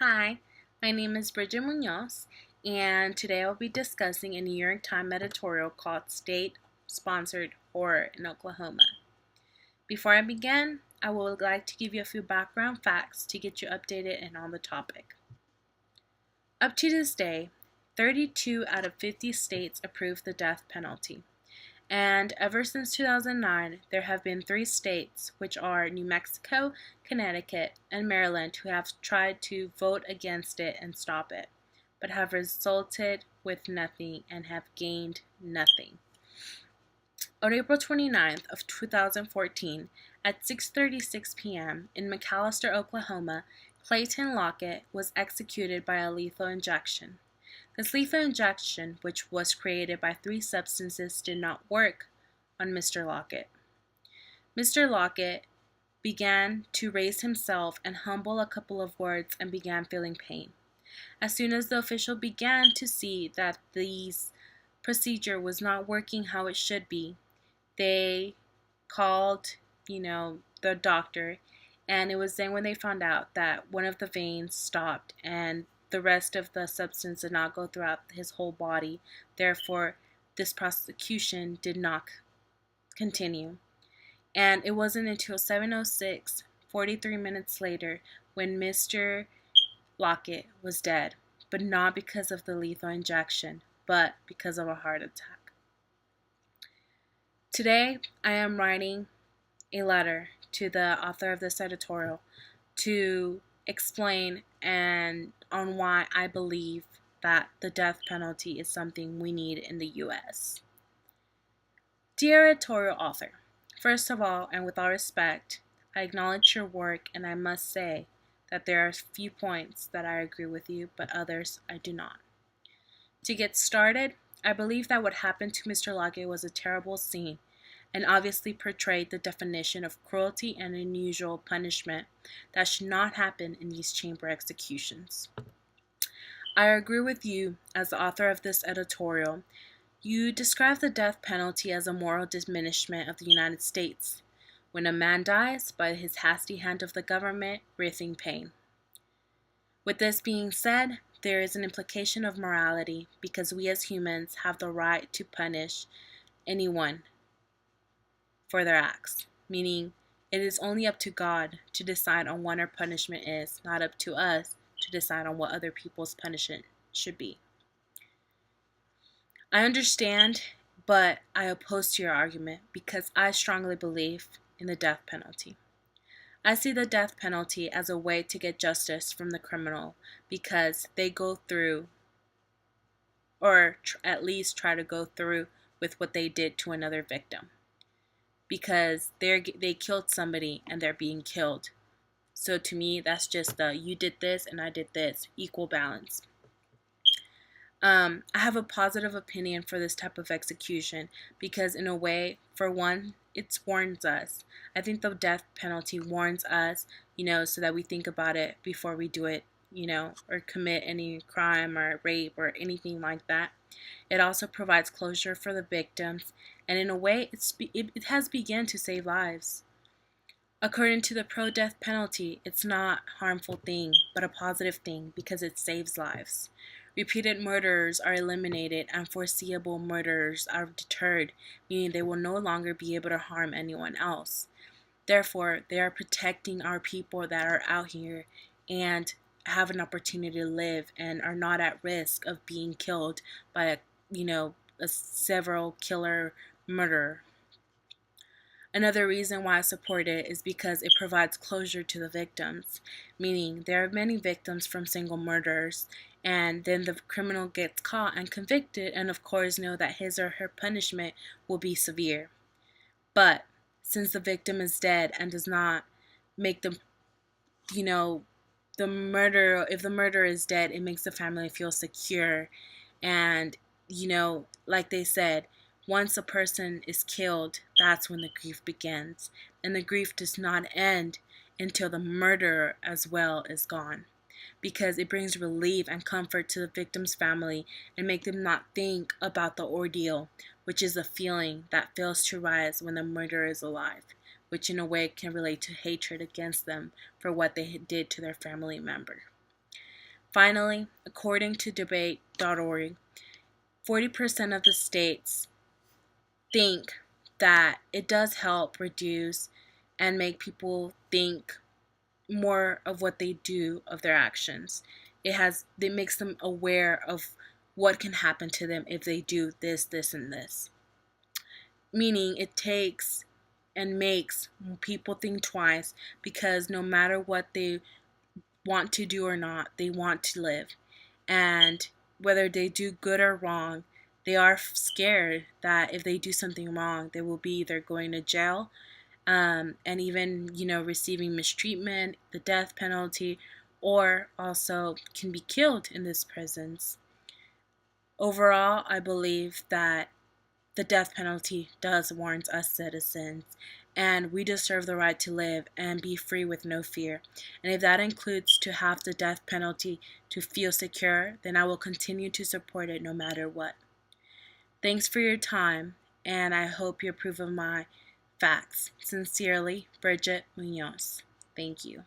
Hi, my name is Bridget Munoz, and today I'll be discussing a New York Times editorial called State-Sponsored Horror in Oklahoma. Before I begin, I would like to give you a few background facts to get you updated and on the topic. Up to this day, 32 out of 50 states approved the death penalty. And ever since 2009, there have been 3 states, which are New Mexico, Connecticut, and Maryland, who have tried to vote against it and stop it, but have resulted with nothing and have gained nothing. On April 29th of 2014, at 6:36 p.m. in McAlester, Oklahoma, Clayton Lockett was executed by a lethal injection. This lethal injection, which was created by 3 substances, did not work on Mr. Lockett. Mr. Lockett began to raise himself and humble a couple of words and began feeling pain. As soon as the official began to see that this procedure was not working how it should be, they called, the doctor, and it was then when they found out that one of the veins stopped and the rest of the substance did not go throughout his whole body. Therefore, this prosecution did not continue. And it wasn't until 7:06, 43 minutes later, when Mr. Lockett was dead, but not because of the lethal injection, but because of a heart attack. Today, I am writing a letter to the author of this editorial to explain and on why I believe that the death penalty is something we need in the U.S. Dear editorial author, first of all, and with all respect, I acknowledge your work, and I must say that there are a few points that I agree with you, but others I do not. To get started, I believe that what happened to Mr. Lockett was a terrible scene and obviously portrayed the definition of cruelty and unusual punishment that should not happen in these chamber executions. I agree with you as the author of this editorial. You describe the death penalty as a moral diminishment of the United States, when a man dies by his hasty hand of the government, wreaking pain. With this being said, there is an implication of morality because we as humans have the right to punish anyone for their acts, meaning it is only up to God to decide on what our punishment is, not up to us to decide on what other people's punishment should be. I understand, but I oppose to your argument because I strongly believe in the death penalty. I see the death penalty as a way to get justice from the criminal because they go through, or at least try to go through with what they did to another victim. Because they killed somebody and they're being killed. So to me, that's just you did this and I did this, equal balance. I have a positive opinion for this type of execution because in a way, for one, it warns us. I think the death penalty warns us, so that we think about it before we do it, or commit any crime or rape or anything like that. It also provides closure for the victims, and in a way, it has begun to save lives. According to the pro-death penalty, it's not a harmful thing, but a positive thing because it saves lives. Repeated murderers are eliminated and foreseeable murderers are deterred, meaning they will no longer be able to harm anyone else. Therefore, they are protecting our people that are out here and have an opportunity to live and are not at risk of being killed by a several killer murderer. Another reason why I support it is because it provides closure to the victims, meaning there are many victims from single murders, and then the criminal gets caught and convicted and of course know that his or her punishment will be severe. But since the victim is dead and does not make the murder, if the murderer is dead, it makes the family feel secure. And like they said, once a person is killed, that's when the grief begins. And the grief does not end until the murderer as well is gone. Because it brings relief and comfort to the victim's family and make them not think about the ordeal, which is a feeling that fails to rise when the murderer is alive, which in a way can relate to hatred against them for what they did to their family member. Finally, according to debate.org, 40% of the states think that it does help reduce and make people think more of what they do, of their actions. It makes them aware of what can happen to them if they do this, this, and this. Meaning it takes and makes people think twice, because no matter what they want to do or not, they want to live. And whether they do good or wrong, they are scared that if they do something wrong, they will be either going to jail, and even, receiving mistreatment, the death penalty, or also can be killed in these prisons. Overall, I believe that the death penalty does warrant us citizens, and we deserve the right to live and be free with no fear. And if that includes to have the death penalty to feel secure, then I will continue to support it no matter what. Thanks for your time, and I hope you approve of my facts. Sincerely, Bridget Munoz. Thank you.